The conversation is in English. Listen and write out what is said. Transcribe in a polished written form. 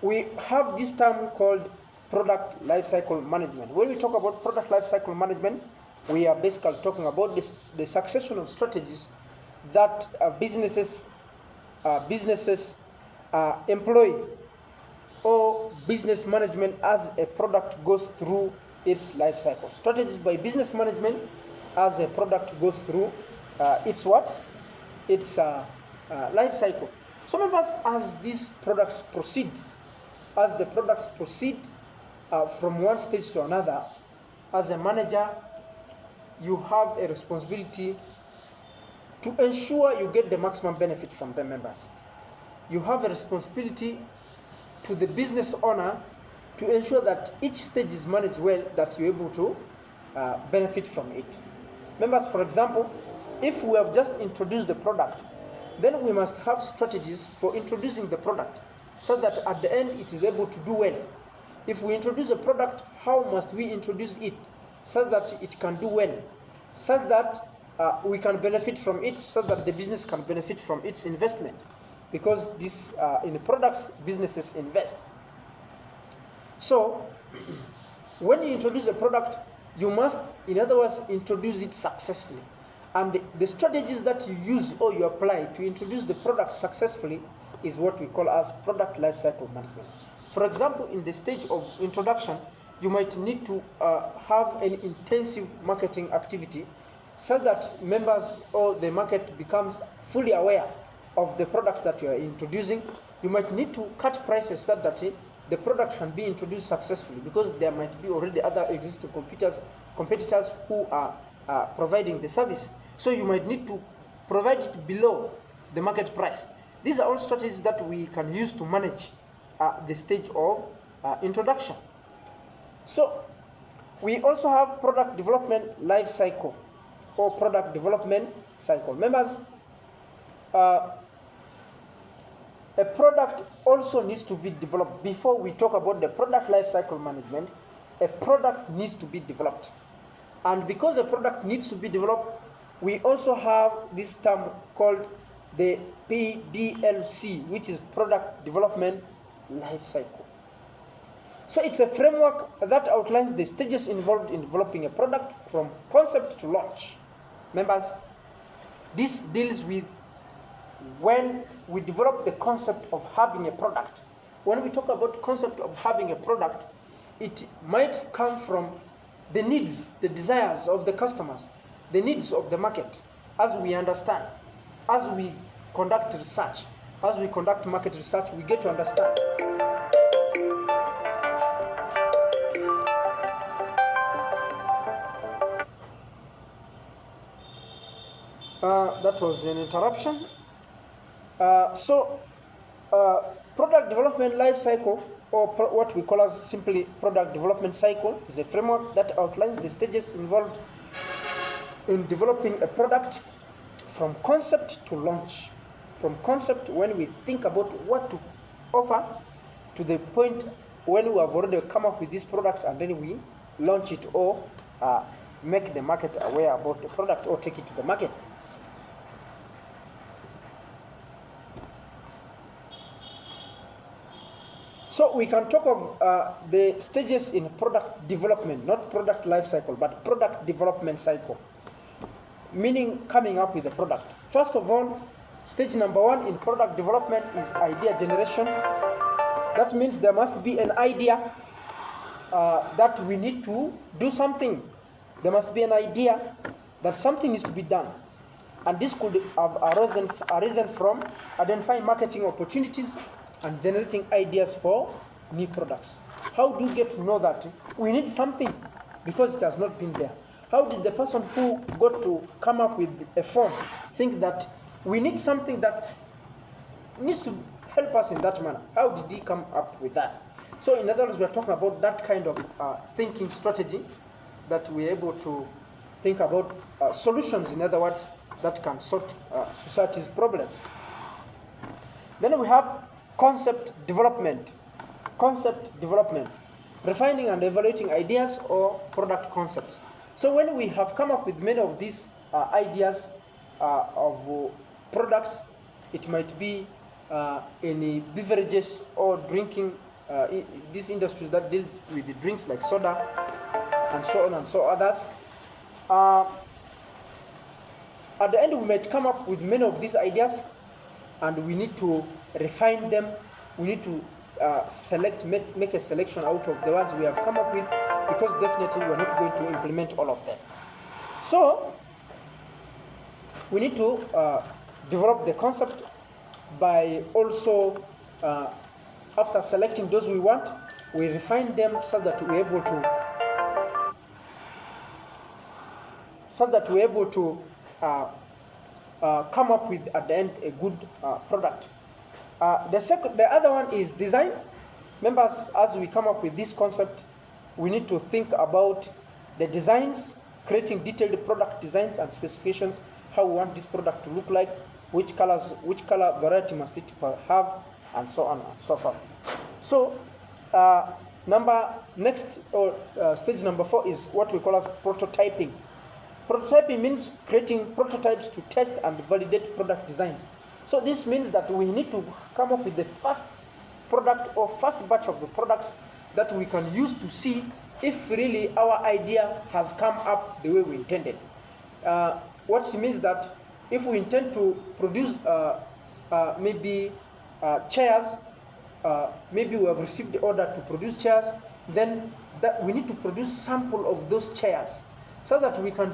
we have this term called product lifecycle management. When we talk about product lifecycle management, we are basically talking about the succession of strategies that businesses employ, or business management as a product goes through its life cycle. Strategies by business management as a product goes through its what? Its life cycle. Some of us, as these products proceed, as the products proceed from one stage to another, as a manager, you have a responsibility to ensure you get the maximum benefit from the members. You have a responsibility to the business owner to ensure that each stage is managed well, that you're able to benefit from it. Members, for example, if we have just introduced the product, then we must have strategies for introducing the product so that at the end it is able to do well. If we introduce a product, how must we introduce it so that it can do well, so that we can benefit from it, so that the business can benefit from its investment? Because this, in the products, businesses invest. So, when you introduce a product, you must, in other words, introduce it successfully. And the strategies that you use or you apply to introduce the product successfully is what we call as product lifecycle management. For example, in the stage of introduction, you might need to have an intensive marketing activity so that members or the market becomes fully aware of the products that you are introducing. You might need to cut prices so that the product can be introduced successfully, because there might be already other existing competitors who are providing the service. So you might need to provide it below the market price. These are all strategies that we can use to manage the stage of introduction. So we also have product development life cycle or product development cycle. Members, a product also needs to be developed. Before we talk about the product life cycle management, a product needs to be developed. And because a product needs to be developed, we also have this term called the PDLC, which is product development life cycle. So it's a framework that outlines the stages involved in developing a product from concept to launch. Members, this deals with when we develop the concept of having a product. When we talk about concept of having a product, it might come from the needs, the desires of the customers, the needs of the market, as we understand, as we conduct research, as we conduct market research, we get to understand. That was an interruption. Product development life cycle, or what we call as simply product development cycle, is a framework that outlines the stages involved in developing a product from concept to launch. From concept, when we think about what to offer, to the point when we have already come up with this product, and then we launch it or make the market aware about the product or take it to the market. So we can talk of the stages in product development, not product life cycle, but product development cycle, meaning coming up with a product. First of all, stage number one in product development is idea generation. That means there must be an idea that we need to do something. There must be an idea that something needs to be done. And this could have arisen from identifying marketing opportunities and generating ideas for new products. How do you get to know that we need something because it has not been there? How did the person who got to come up with a phone think that we need something that needs to help us in that manner? How did he come up with that? So in other words, we're talking about that kind of thinking strategy, that we're able to think about solutions, in other words, that can sort society's problems. Then we have concept development, refining and evaluating ideas or product concepts. So when we have come up with many of these ideas of products, it might be in beverages or drinking these industries that deal with the drinks like soda and so on and so others. At the end, we might come up with many of these ideas, and we need to refine them. We need to make a selection out of the ones we have come up with, because definitely we're not going to implement all of them. So we need to develop the concept by also, after selecting those we want, we refine them so that we're able to come up with at the end a good product. The other one is design. Remember, as we come up with this concept, we need to think about the designs, creating detailed product designs and specifications, how we want this product to look like, which color variety must it have, and so on and so forth. So stage number 4 is what we call as prototyping. Prototyping means creating prototypes to test and validate product designs. So this means that we need to come up with the first product or first batch of the products that we can use to see if really our idea has come up the way we intended. What it means that if we intend to produce maybe chairs, maybe we have received the order to produce chairs, then we need to produce sample of those chairs so that we can